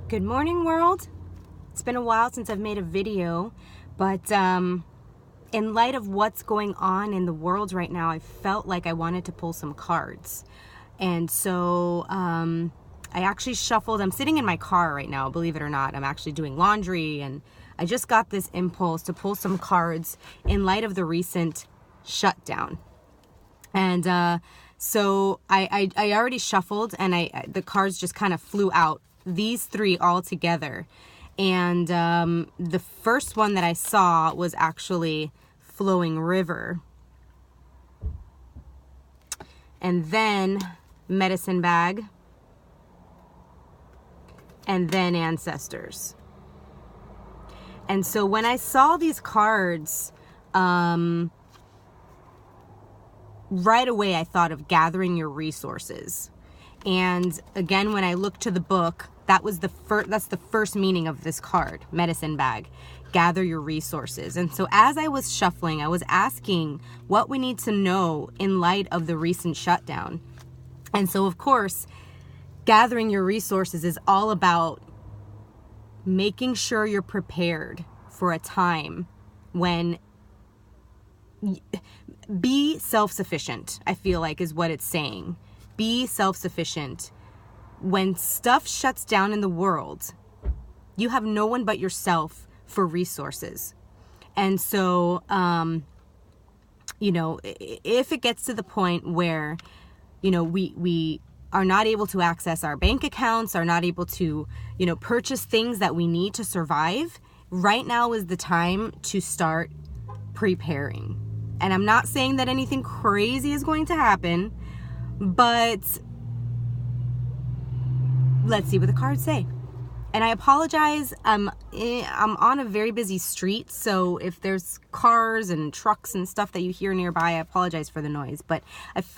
Good morning, world. It's been a while since I've made a video, but in light of what's going on in the world right now, I felt like I wanted to pull some cards. And so I actually shuffled. I'm sitting in my car right now, believe it or not. I'm actually doing laundry, and I just got this impulse to pull some cards in light of the recent shutdown. And so I already shuffled, and the cards just kind of flew out. These three all together. And the first one that I saw was actually Flowing River. And then Medicine Bag. And then Ancestors. And so when I saw these cards, right away I thought of gathering your resources. And again, when I looked to the book, that's the first meaning of this card, Medicine Bag, gather your resources. And so as I was shuffling, I was asking what we need to know in light of the recent shutdown. And so, of course, gathering your resources is all about making sure you're prepared for a time when be self-sufficient, I feel like is what it's saying. Be self-sufficient. When stuff shuts down in the world, you have no one but yourself for resources. And so, if it gets to the point where, we are not able to access our bank accounts, are not able to, purchase things that we need to survive, right now is the time to start preparing. And I'm not saying that anything crazy is going to happen, but let's see what the cards say. And I apologize. I'm on a very busy street, so if there's cars and trucks and stuff that you hear nearby, I apologize for the noise. But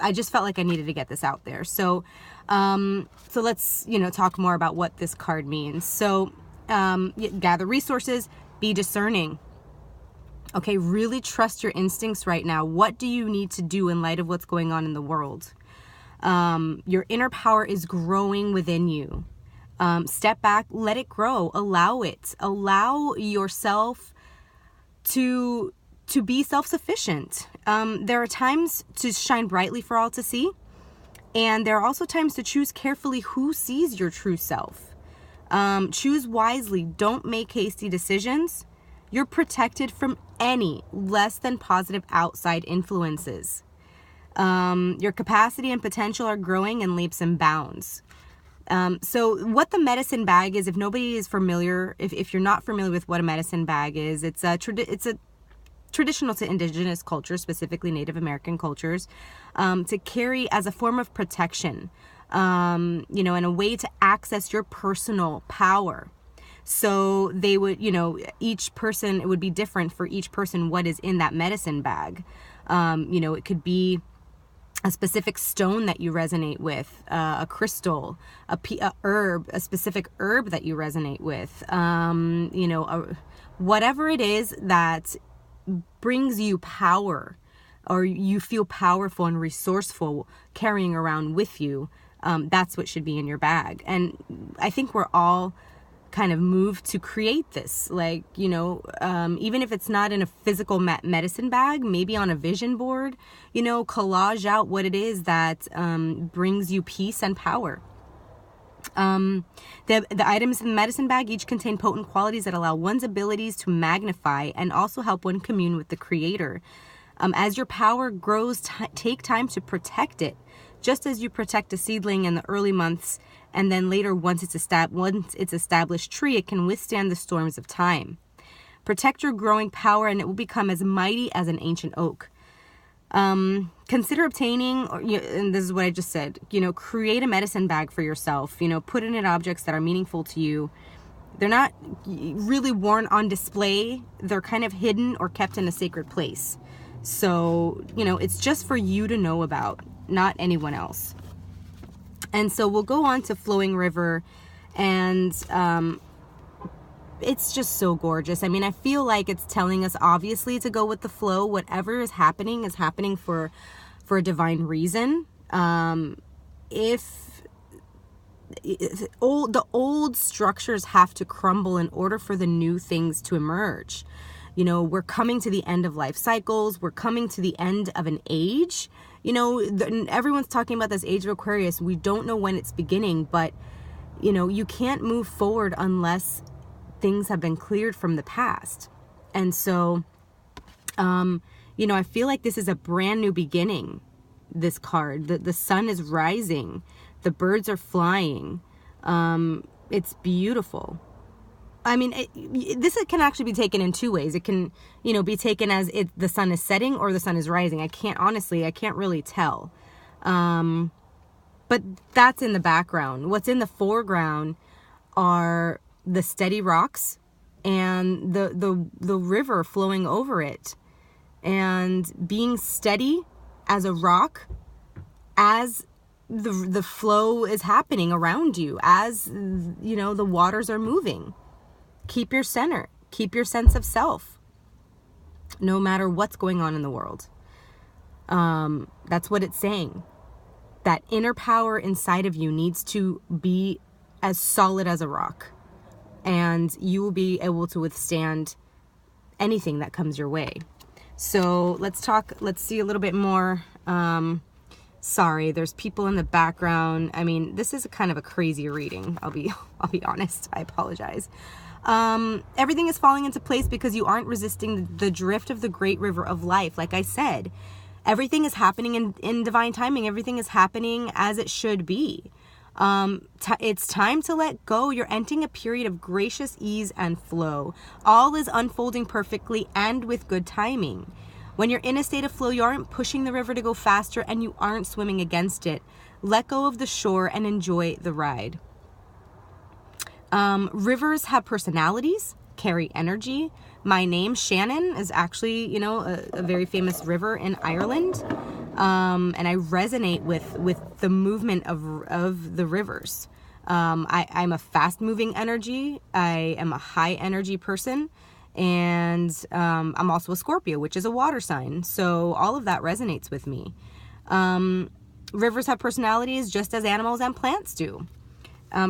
I just felt like I needed to get this out there. So let's talk more about what this card means. So gather resources, be discerning. Okay, really trust your instincts right now. What do you need to do in light of what's going on in the world? Your inner power is growing within you. Step back, let it grow, allow it. Allow yourself to be self-sufficient. There are times to shine brightly for all to see. And there are also times to choose carefully who sees your true self. Choose wisely. Don't make hasty decisions. You're protected from any less than positive outside influences. Your capacity and potential are growing in leaps and bounds. So what the medicine bag is, if nobody is familiar, if you're not familiar with what a medicine bag is, it's a traditional to indigenous cultures, specifically Native American cultures, to carry as a form of protection, and a way to access your personal power. So they would, each person, it would be different for each person what is in that medicine bag. It could be a specific stone that you resonate with, a crystal, a specific herb that you resonate with, whatever it is that brings you power, or you feel powerful and resourceful carrying around with you, that's what should be in your bag. And I think we're all kind of moved to create this, even if it's not in a physical medicine bag, maybe on a vision board, collage out what it is that brings you peace and power. The items in the medicine bag each contain potent qualities that allow one's abilities to magnify and also help one commune with the Creator. As your power grows, take time to protect it, just as you protect a seedling in the early months. And then later, once it's established tree, it can withstand the storms of time. Protect your growing power, and it will become as mighty as an ancient oak. Consider obtaining, and this is what I just said, create a medicine bag for yourself. Put in it objects that are meaningful to you. They're not really worn on display. They're kind of hidden or kept in a sacred place. So, it's just for you to know about, not anyone else. And so we'll go on to Flowing River, and it's just so gorgeous. I mean, I feel like it's telling us obviously to go with the flow. Whatever is happening for a divine reason. If the old structures have to crumble in order for the new things to emerge. You know, we're coming to the end of life cycles. We're coming to the end of an age. You know, everyone's talking about this age of Aquarius. We don't know when it's beginning, but, you know, you can't move forward unless things have been cleared from the past. And so, you know, I feel like this is a brand new beginning, this card. The sun is rising. The birds are flying. It's beautiful. I mean, this can actually be taken in two ways. It can, you know, be taken as the sun is setting or the sun is rising. I can't really tell. But that's in the background. What's in the foreground are the steady rocks and the river flowing over it, and being steady as a rock as the flow is happening around you, as, you know, the waters are moving. Keep your center. Keep your sense of self, no matter what's going on in the world. That's what it's saying. That inner power inside of you needs to be as solid as a rock, and you will be able to withstand anything that comes your way. So let's see a little bit more. Sorry, there's people in the background. I mean, this is kind of a crazy reading. I'll be honest. I apologize. Everything is falling into place because you aren't resisting the drift of the great river of life. Like I said, everything is happening in divine timing. Everything is happening as it should be. It's time to let go. You're entering a period of gracious ease and flow. All is unfolding perfectly and with good timing. When you're in a state of flow, you aren't pushing the river to go faster and you aren't swimming against it. Let go of the shore and enjoy the ride. Rivers have personalities, carry energy. My name, Shannon, is actually, you know, a very famous river in Ireland. And I resonate with the movement of the rivers. I'm a fast moving energy. I am a high energy person. And I'm also a Scorpio, which is a water sign. So all of that resonates with me. Rivers have personalities just as animals and plants do.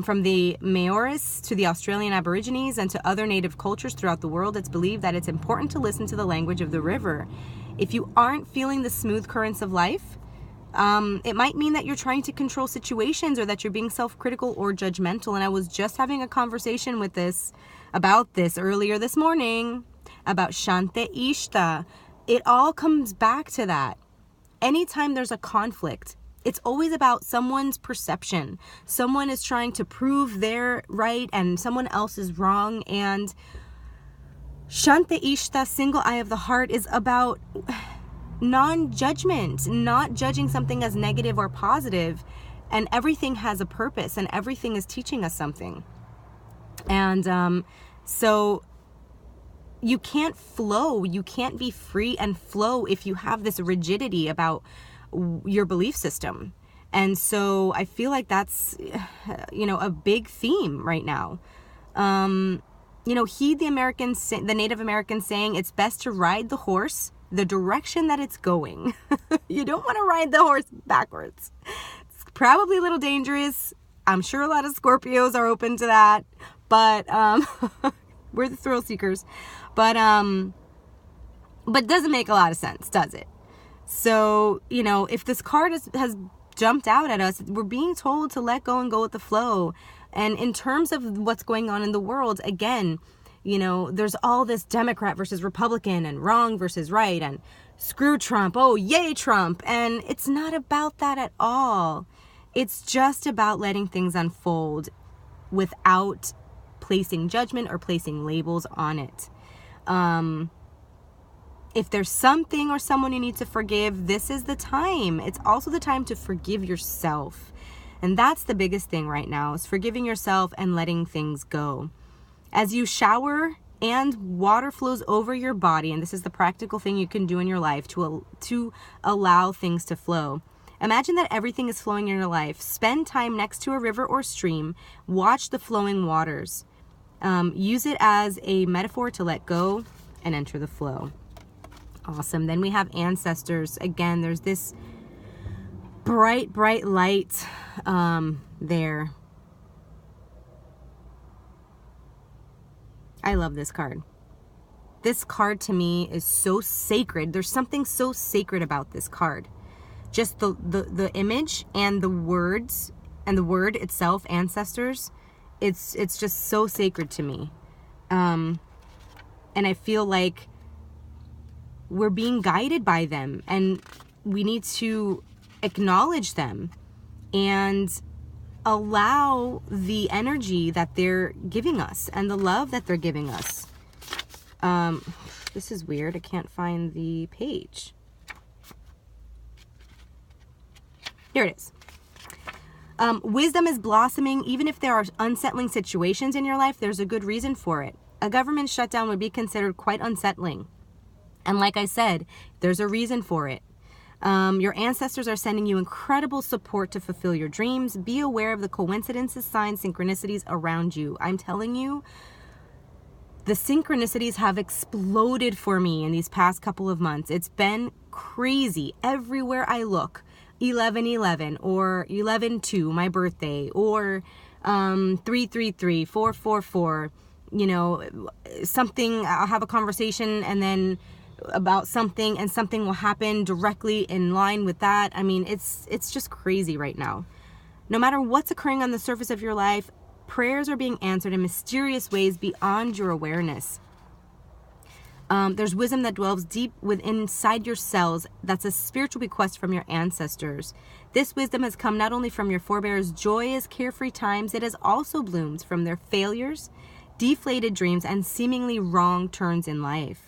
From the Maoris to the Australian Aborigines and to other native cultures throughout the world, it's believed that it's important to listen to the language of the river. If you aren't feeling the smooth currents of life, it might mean that you're trying to control situations or that you're being self-critical or judgmental. And I was just having a conversation about this earlier this morning, about Chante Ishta. It all comes back to that. Anytime there's a conflict, it's always about someone's perception. Someone is trying to prove they're right and someone else is wrong. And Chante Ishta, single eye of the heart, is about non-judgment, not judging something as negative or positive. And everything has a purpose and everything is teaching us something. And so you can't flow, you can't be free and flow if you have this rigidity about your belief system. And so I feel like that's, you know, a big theme right now. You know, heed the Native American saying, it's best to ride the horse the direction that it's going. You don't want to ride the horse backwards. It's probably a little dangerous. I'm sure a lot of Scorpios are open to that, but we're the thrill seekers. But it doesn't make a lot of sense, does it? So, you know, if this card has jumped out at us, we're being told to let go and go with the flow. And in terms of what's going on in the world, again, you know, there's all this Democrat versus Republican and wrong versus right and screw Trump. Oh, yay, Trump. And it's not about that at all. It's just about letting things unfold without placing judgment or placing labels on it. If there's something or someone you need to forgive, this is the time. It's also the time to forgive yourself. And that's the biggest thing right now, is forgiving yourself and letting things go. As you shower and water flows over your body, and this is the practical thing you can do in your life to allow things to flow. Imagine that everything is flowing in your life. Spend time next to a river or stream. Watch the flowing waters. Use it as a metaphor to let go and enter the flow. Awesome. Then we have ancestors. Again, there's this bright light there. I love this card. This card to me is so sacred. There's something so sacred about this card. Just the image and the words and the word itself, ancestors, it's just so sacred to me. And I feel like we're being guided by them, and we need to acknowledge them and allow the energy that they're giving us and the love that they're giving us. This is weird. I can't find the page. Here it is. Wisdom is blossoming. Even if there are unsettling situations in your life, there's a good reason for it. A government shutdown would be considered quite unsettling. And like I said, there's a reason for it. Your ancestors are sending you incredible support to fulfill your dreams. Be aware of the coincidences, signs, synchronicities around you. I'm telling you, the synchronicities have exploded for me in these past couple of months. It's been crazy. Everywhere I look, 11/11 or 11/2, my birthday, or 333, 444, you know, something, I'll have a conversation and then about something, and something will happen directly in line with that. I mean, it's just crazy right now. No matter what's occurring on the surface of your life, prayers are being answered in mysterious ways beyond your awareness. There's wisdom that dwells deep within inside your cells. That's a spiritual bequest from your ancestors. This wisdom has come not only from your forebears' joyous, carefree times, it has also bloomed from their failures, deflated dreams, and seemingly wrong turns in life.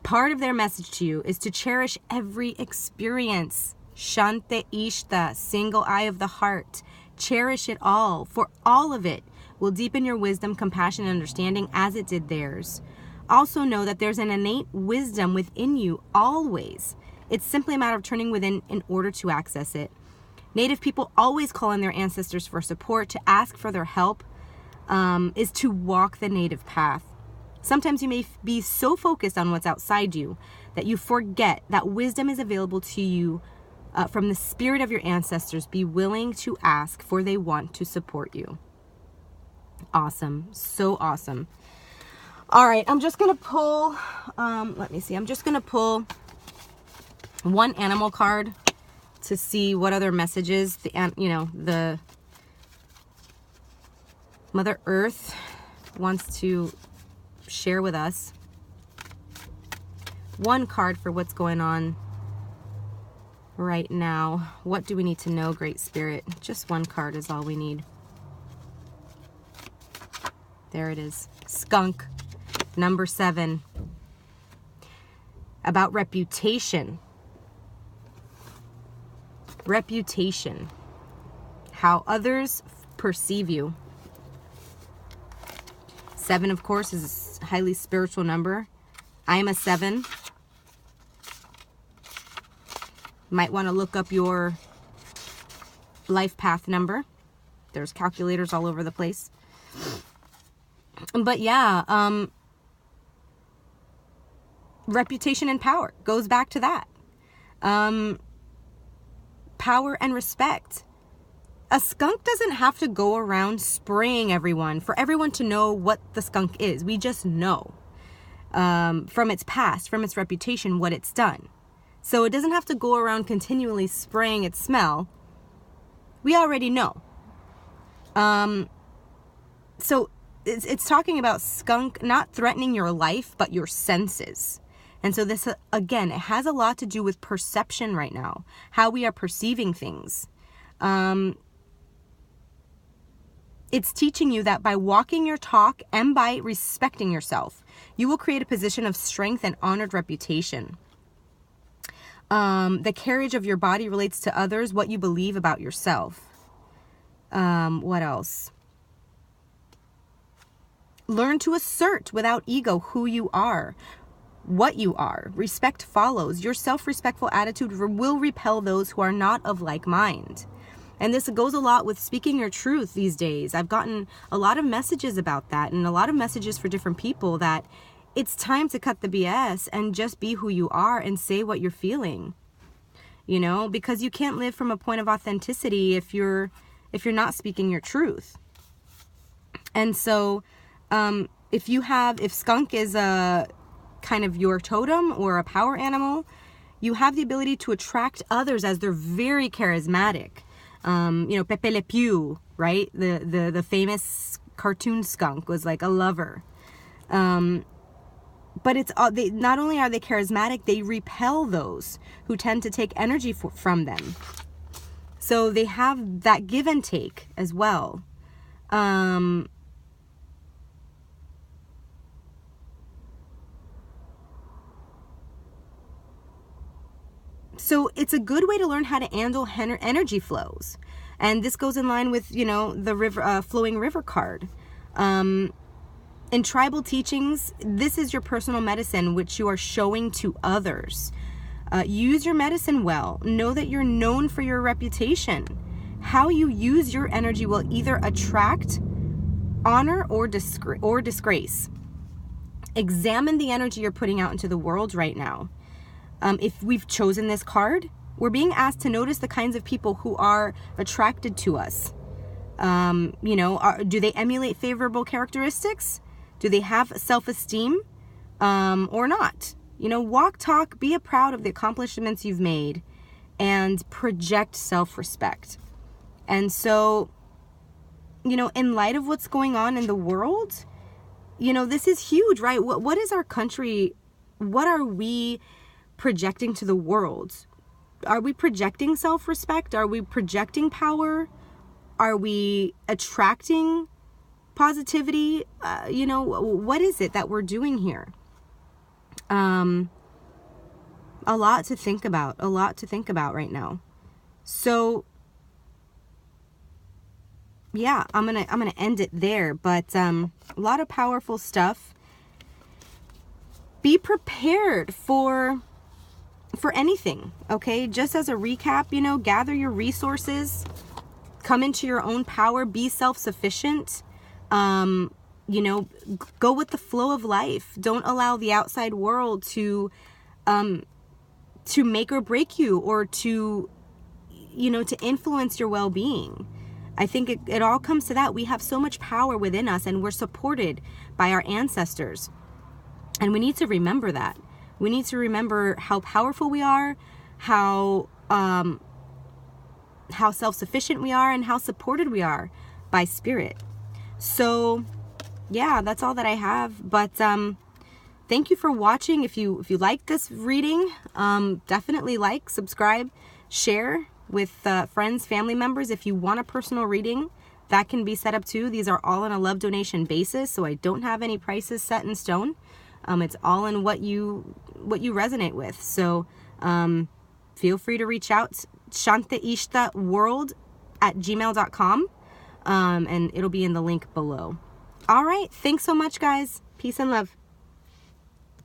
Part of their message to you is to cherish every experience. Chante Ishta, single eye of the heart. Cherish it all, for all of it will deepen your wisdom, compassion, and understanding as it did theirs. Also know that there's an innate wisdom within you always. It's simply a matter of turning within in order to access it. Native people always call on their ancestors for support. To ask for their help is to walk the native path. Sometimes you may be so focused on what's outside you that you forget that wisdom is available to you from the spirit of your ancestors. Be willing to ask, for they want to support you. Awesome. So awesome. All right. I'm just going to pull, let me see. I'm just going to pull one animal card to see what other messages, the Mother Earth wants to share with us. One card for what's going on right now. What do we need to know, Great Spirit? Just one card is all we need. There it is. Skunk, number 7. About reputation. Reputation. How others perceive you. 7, of course, is a highly spiritual number. I am a 7. Might want to look up your life path number. There's calculators all over the place. But yeah, reputation and power goes back to that. Power and respect. A skunk doesn't have to go around spraying everyone for everyone to know what the skunk is. We just know from its past, from its reputation, what it's done. So it doesn't have to go around continually spraying its smell. We already know. So it's talking about skunk not threatening your life, but your senses. And so this, again, it has a lot to do with perception right now, how we are perceiving things. It's teaching you that by walking your talk and by respecting yourself, you will create a position of strength and honored reputation. The carriage of your body relates to others, what you believe about yourself. What else? Learn to assert without ego who you are, what you are. Respect follows. Your self-respectful attitude will repel those who are not of like mind. And this goes a lot with speaking your truth these days. I've gotten a lot of messages about that, and a lot of messages for different people that it's time to cut the BS and just be who you are and say what you're feeling. You know, because you can't live from a point of authenticity if you're not speaking your truth. And so if Skunk is a kind of your totem or a power animal, you have the ability to attract others as they're very charismatic. Pepe Le Pew, right? The famous cartoon skunk was like a lover. But it's they not only are they charismatic, they repel those who tend to take energy from them. So they have that give and take as well. So it's a good way to learn how to handle energy flows. And this goes in line with, the river, flowing river card. In tribal teachings, this is your personal medicine, which you are showing to others. Use your medicine well. Know that you're known for your reputation. How you use your energy will either attract honor or disgrace. Examine the energy you're putting out into the world right now. If we've chosen this card, we're being asked to notice the kinds of people who are attracted to us. Do they emulate favorable characteristics? Do they have self-esteem or not? Walk, talk, be proud of the accomplishments you've made, and project self-respect. And so, in light of what's going on in the world, this is huge, right? What is our country? What are we projecting to the world? Are we projecting self-respect? Are we projecting power? Are we attracting positivity? What is it that we're doing here? A lot to think about right now. So yeah, I'm gonna end it there, but a lot of powerful stuff. Be prepared for anything, okay? Just as a recap, gather your resources, come into your own power, be self-sufficient, go with the flow of life. Don't allow the outside world to make or break you, or to influence your well-being. I think it all comes to that. We have so much power within us, and we're supported by our ancestors. And we need to remember that. We need to remember how powerful we are, how self-sufficient we are, and how supported we are by spirit. So yeah, that's all that I have. But thank you for watching. If you like this reading, definitely like, subscribe, share with friends, family members. If you want a personal reading, that can be set up too. These are all on a love donation basis, so I don't have any prices set in stone. It's all in what you resonate with. So feel free to reach out, Chanteishtaworld@gmail.com, and it'll be in the link below. All right, thanks so much, guys. Peace and love.